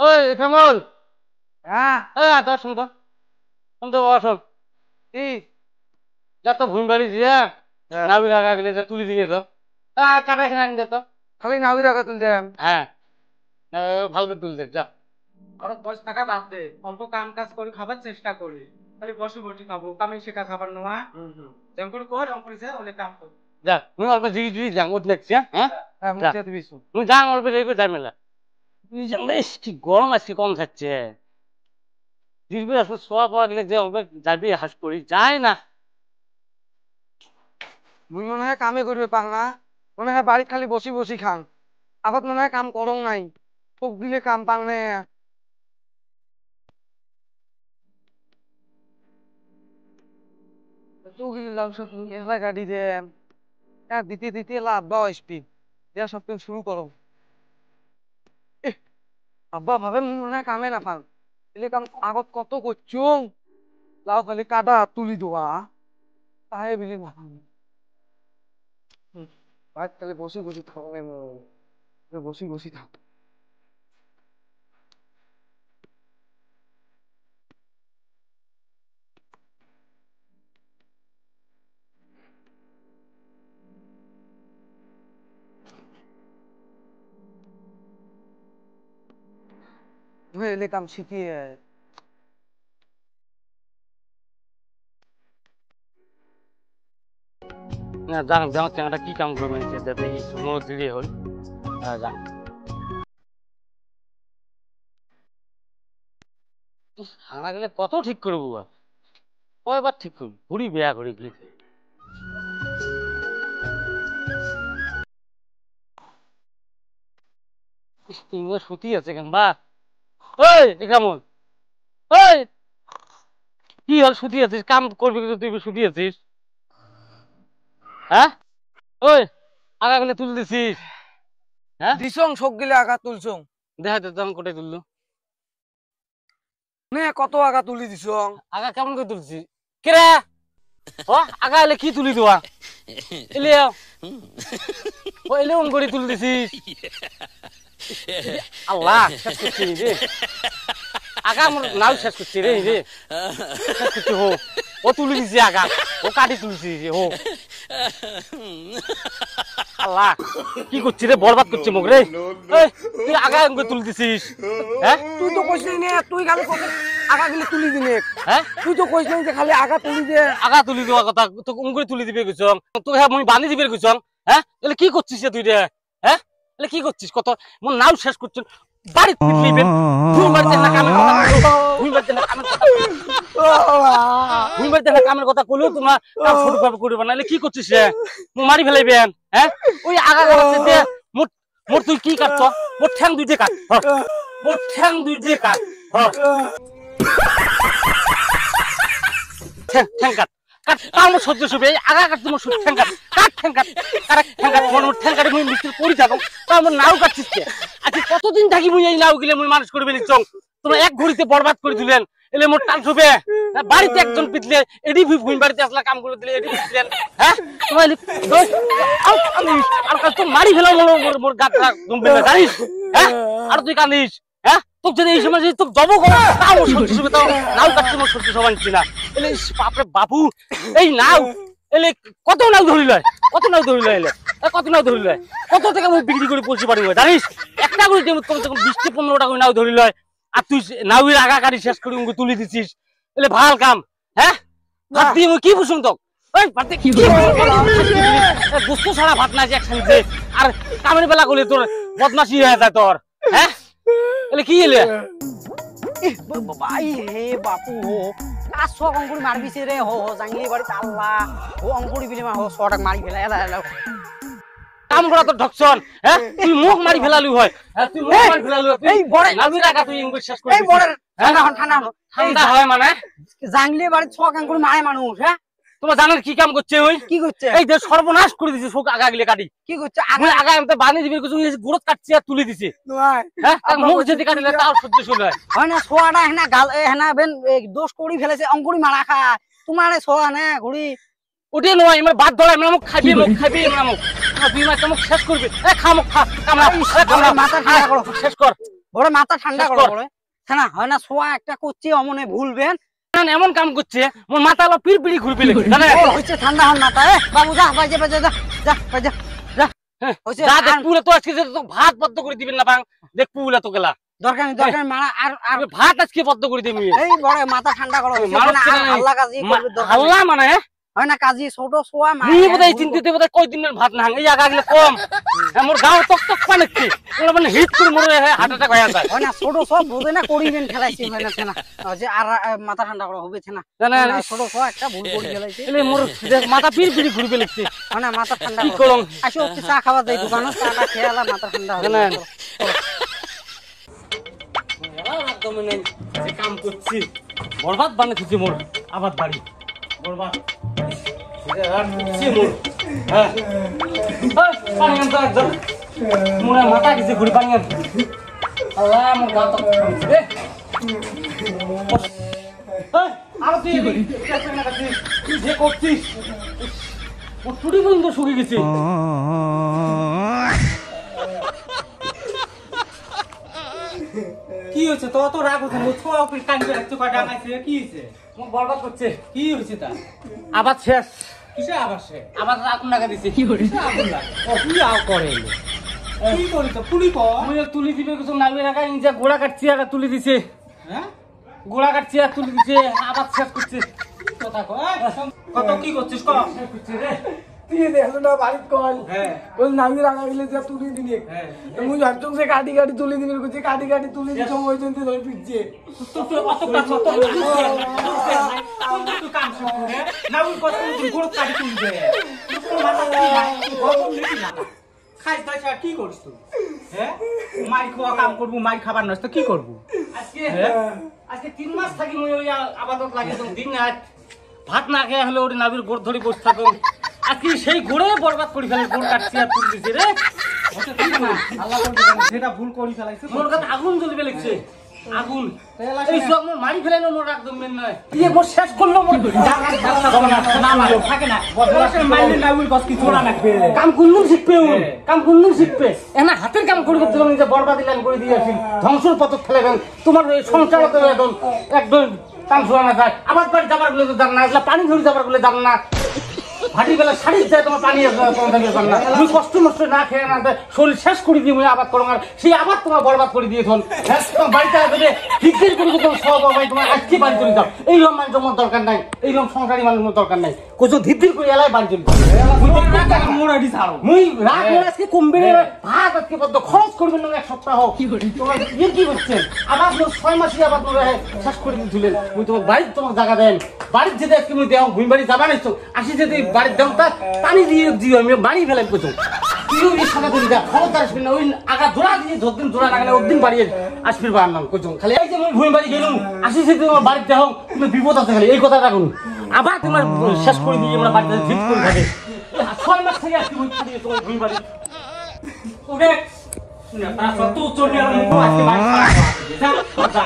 ওই শ্যামল, হ্যাঁ তোর শুনতো শুনতে বসন কি যা তো ভূমি বাড়ি দিয়া নাবি লাগা গেলে যে তুলি দিয়ে তো কাটা এখানে আনি দে তো। খালি নাবির আগে তুলতে হ্যাঁ, ভালো করে তুলতে যা। আরো 10 টাকা বাদ দে, অল্প কাম কাজ করে খাবার চেষ্টা করি। খালি বসে বসে খাবো, কামে শেখা খাবার নয়। যেমন করে কর অঙ্ক করে ওলে কাম কর। যা মুই অল্প জিগি জিগি যাং ওঠ দেখছি। হ্যাঁ হ্যাঁ যা মুখে দিবিস। মুই যাং অল্প দেখবে যাই মেলা। তুই যাং বেশ কি গরম আজকে কম থাকছে। দিবি আসলে সোয়া পাওয়া গেলে যে অল্প যাবি হাস করি যায় না। মুই মনে হয় কামে করবে পাং না, মনে হয় বাড়ি খালি বসি বসি খাং। আবার মনে হয় কাম করং নাই, পোক দিলে কাম পাং না। তুই লাউসা তুমি এলা গাড়ি দে, দিতে দিতে লাভ বা স্পিড দিয়া সব শুরু করো। আব্বা ভাবে মুই মনে হয় কামে না পাং, এলে কাম আগত কত করছুং। লাউ খালি কাটা তুলি দেওয়া তাই বিলি ভাবি ভাত খালি বসি বসি খাওয়া বসি বসি থাক। এলে কাম শিখিয়ে না যাং যাও চেঙ্গাটা কি কাম করবে দেখি সময় দিলে হল। যাং হানা গেলে কত ঠিক করবো কয়বার ঠিক করবো ঘুরি বেয়া ঘুরি গেলে সুতি আছে কেন বা ওই কেমন ওই কি হল সুতি আছিস কাম করবি কিন্তু তুই সুতি আছিস। হ্যাঁ ওই আগা গেলে তুলে দিছিস। হ্যাঁ দিছং সব গিলে আগা তুলছং দেখা তো আমি কোটায় তুললো নে কত আগা তুলি দিছং। আগা কেমন করে তুলছিস কেরা ও আগা এলে কি তুলি দেওয়া এলে ও এলে অন করে তুলে দিছিস। আল্লাহ শেষ করছি রে আগা আমার নাও শেষ করছি রে শেষ করছি হো ও তুলে দিছি আগা ও কাটি তুলছি হো। আল্লাহ কি করছিস রে বরবাদ করছে মুখ রে তুই আগা করে তুলে দিছিস। হ্যাঁ তুই তো কইছিস না তুই খালি আগা গিলে তুলি দিনে। হ্যাঁ তুই তো কইছিস যে খালি আগা তুলি দে আগা তুলি দেওয়া কথা তোকে উঙ্গুরি তুলি দিবে গেছং তোকে হ্যাঁ মুই বাঁধি দিবে গেছং। হ্যাঁ এলে কি করছিস তুই রে হ্যাঁ এলে কি করছিস কত মোর নাও শেষ করছিস বাড়ি পিটলিবেন তুই মারতে না কামের কথা তুই মারতে না কামের কথা তুই মারতে না কামের কথা কইলো তোমার কাম ছোট ভাবে করবে না এলে কি করছিস রে মু মারি ফেলাইবেন। হ্যাঁ ওই আগা করতে দে মোর মোর তুই কি কাটছ মোর ঠ্যাং দুইটে কাট মোর ঠ্যাং দুইটে কাট ঠ্যাং কাট কাট আমার সহ্য শুবে আগা কাট তোমার ঠ্যাং কাট কাট ঠ্যাং কাট ঠ্যাং কাট মোর ঠ্যাং কাটে মুই মিস্ত্রি পড়ি থাকো তা আমার নাও কাটছিস কে আজকে কতদিন থাকি মুই এই নাও গিলে মুই মানুষ করবে নিচং তোমরা এক ঘড়িতে বরবাদ করে দিলেন এলে মোর টান শুবে বাড়িতে একজন পিটলে এডি ভুইন বাড়িতে আসলা কাম করে দিলে এডি পিটলেন। হ্যাঁ তোমার আর কাজ তো মারি ফেলাম মোর মোর গাতরা জমবে না জানিস। হ্যাঁ আর তুই কাঁদিস হ্যাঁ তোকে যদি এই সময় যদি তোকে জব করো তাও সহ্য শুবে তাও নাও কাটতে মোর সহ্য সবাই নিচ্ছি না এলে বাপরে বাবু এই নাও এলে কত নাও ধরি লয় কত নাও ধরি লয় এলে কত নাও ধরি লয় কত টাকা মুই বিক্রি করে পৌঁছে পারি জানিস একটা করে কমসে কম 20-15 টাকা নাও ধরি লয় আর তুই নাউয়ের আগা কাটি শেষ করে উঙ্গু তুলি দিছিস এলে ভাল কাম। হ্যাঁ ভাত দিয়ে মুই কি বুঝুম তোক ওই ভাতে কি বুঝতো সারা ভাত না যে একসাথে আর কামের বেলা করলে তোর বদমাশি হয়ে যায় তোর। হ্যাঁ এলে কি এলে ভাই হে বাপু হো কাজ অঙ্কুরি মারবিছে রে হো জাংলি বাড়ি আল্লাহ ও অঙ্কুরি বিলে মা হো 100 টাকা মারি ফেলা এলা এলা কাম করা তো ঢকছন। হ্যাঁ তুই মুখ মারি ফেলালু হয় হ্যাঁ তুই মুখ মারি ফেলালু এই বড় নাবির আগা তুই ইংলিশ শেষ করে এই বড় ঠান্ডা ঠান্ডা ঠান্ডা হয় মানে জাংলি বাড়ি 100 অঙ্কুরি মারে মানুষ। হ্যাঁ তোমরা জানেন কি কাম করছে ওই কি করছে এই যে সর্বনাশ করে দিছে শোক আগা গিলে কাটি কি করছে আগে আগা এমতে বানি দিবি কিছু গোড়ত কাটছে আর তুলে দিছে। হ্যাঁ মুখ যদি কাটিলে তাও সহ্য শুনে হয় না সোয়াটা হেনা গাল হেনা বেন দোষ করি ফেলেছে অঙ্কুরি মারা খা তোমার সোয়া না ঘুরি ওটাই নয় আমার বাদ ধরা আমরা মুখ খাইবি আমরা মুখ দুই মাস মুখ শেষ করবে এ খা মুখ খা কামড়া মাথা খারাপ করো শেষ কর বড় মাথা ঠান্ডা শেষ করো কর। বড় না হয় না সোয়া একটা করছি অমনে ভুলবেন এমন কাম করছে মোর মাথা হলো পিড়পিড়ি ঘুরবি লেগে জানেন হচ্ছে ঠান্ডা হন মাথা বাবু যা বাজে বাজে যা যা বাজে যা হচ্ছে যা দেখ পুলে তো আজকে যে তো ভাত বদ্ধ করে দিবেন না বাং দেখ পুলে তো গেলা দরকার নেই দরকার নেই, মারা আর আর আরে ভাত আজকে বদ্ধ করে দিবি এই বড় মাথা ঠান্ডা করো মানুষ চেনে নাই। আল্লাহ কাজী করবে দরকার নেই। হাল্লা মানে হয় না কাজী ছোট সোয়া নি বোধহয় চিন্তিত বোধহয় কয় দিনের ভাত না এই আগা গেলে কম মোর গাও টক টক পানিচ্ছি মানে হিট করে মোর হার্ট অ্যাটাক হয়ে যায় হয় না ছোট সব বোঝে না করিবেন খেলাইছি হয় না না যে আর মাথা ঠান্ডা করো হবে না জানেন ছোট সোয়া একটা ভুল করে খেলাইছি এলে মোর মাথা পিড়পিড়ি ঘুরবে লাগছে হয় না মাথা ঠান্ডা কি করো করম আসো একটু চা খাওয়া যাই দোকানে চাটা খেয়ে আলা মাথা ঠান্ডা হবে জানেন একদম নেই যে কাম করছি বরবাদ বানিয়ে দিচ্ছি মোর আবাদ বাড়ি বরবাদ মোরা মাথা কিছু ঘুরি পানি আল্লাহ মোর গা তো আর তুই যে করছিস ও টুটি পর্যন্ত শুকিয়ে গেছে কি হয়েছে তো তো রাগ হচ্ছে মুখ অফিস কান করে রাখতে কয়টা আইছে কি হয়েছে মুখ বরবাদ করছে কি হয়েছে তা আবার শেষ কিসে আবার সে আবার আগুন লাগা দিছে কি কিসে আগুন লাগে ও কি আও করে কি করিস পুলি ক আমি তুলি দিবে কিছু নামিয়ে রাখা নিজে গোড়া কাটছি আর তুলি দিছে হ্যাঁ গোড়া কাটছি আর তুলি দিছে আবার শেষ করছে কথা কয় কত কি করছিস ক শেষ করছে রে তুই দেখলো না বাড়িত কল হ্যাঁ ওই নামি রাখা গেলে যে তুলি দিনে হ্যাঁ মুই ভাবতাম যে কাটি কাটি তুলি দিবে করছে কাটি কাটি তুলি দিতে ওই জন্য ধরে পিটছে তুই অত কাজ অত তুই কাম শুরু করে না ওই কত তুই গোড় কাটি তুই দে তোর মাথা কি নাই গরম নেই না খাই তাই কি করিস তুই হ্যাঁ মাই খাওয়া কাম করবো মাই খাবার নষ্ট কি করবো আজকে আজকে 3 মাস থাকি মই ওই আবাদত লাগে তো দিন রাত ভাত না খেয়ে হলে ওর নাবির গোড় ধরে বসে থাকো আজকে সেই গোড়ে বরবাদ করে ফেলে গোড় কাটছি আর তুল দিছে রে আল্লাহ করবে যেটা ভুল করি ফেলাইছে মোর কাছে আগুন জ্বলবে লাগছে আগুন এই সব মোর মারি ফেলে না মোর একদম মেন নয় ইয়ে মোর শেষ করলো মোর না মারো থাকে না বদমাশের মাইলে না ওই কস কি তোরা লাগবে কাম কুন্নুম শিখবে ও কাম কুন্নুম শিখবে এনা হাতের কাম করে করতে যে বরবাদি লাইন করে দিয়ে আসিল ধ্বংসর পথক ফেলে গেল তোমার এই সংসার তো একদম কাম শোনা না যায় আবার বাড়ি যাবার বলে তো জান না এগুলা পানি ধরে যাবার বলে জান না ভাটি বেলা শাড়ি যায় তোমার পানি জান না তুমি কষ্ট মষ্ট না খেয়ে না শরীর শেষ করে দিয়ে মুই আবাদ করো আর সেই আবার তোমার বরবাদ করে দিয়ে থন তোমার বাড়িতে আসবে ঠিকদের করে তোমার সব ভাই তোমার আজকে বাড়ি চলে যাও এইরকম মানুষ তোমার দরকার নাই এইরকম সংসারী মানুষের দরকার নাই কোথাও ধীর করে এলাই বাড়ি চলে যাও মোড়াডি ছাড়ো মুই রাগ মোর আজকে কমবে রে ভাত আজকে বদ্ধ খরচ করবেন না এক সপ্তাহ তোমার ইয়ে কি করছেন আবার মোর 6 মাসই আবার মোর শেষ করে দিলেন মুই তোমার বাড়ি তোমার জায়গা দেন বাড়ির যেতে আজকে মুই দেও ভূমি বাড়ি যাবা নাইছো আসি যদি বাড়ির দেও তা পানি দিয়ে দিও আমি বাড়ি ফেলাম কোথাও তুইও এই সাদা ধরে যা খরচ আসবি না ওই আগা জোড়া দিয়ে যতদিন জোড়া লাগালে ওদিন বাড়ি আসবি বার নাম কোথাও খালি এই যে মুই ভূমি বাড়ি গেলুম আসি যদি তোমার বাড়িতে দেও তুমি বিপদ আছে খালি এই কথা রাখুন আবার তোমার শেষ করে দিয়ে আমরা বাড়িতে ঠিক করে থাকে 6 মাস থেকে আজকে বই পড়িয়ে তোমার ভূমি বাড়ি ওকে না তা সত্য চলে আর মুখ আজকে বাড়ি ছাড়া যা যা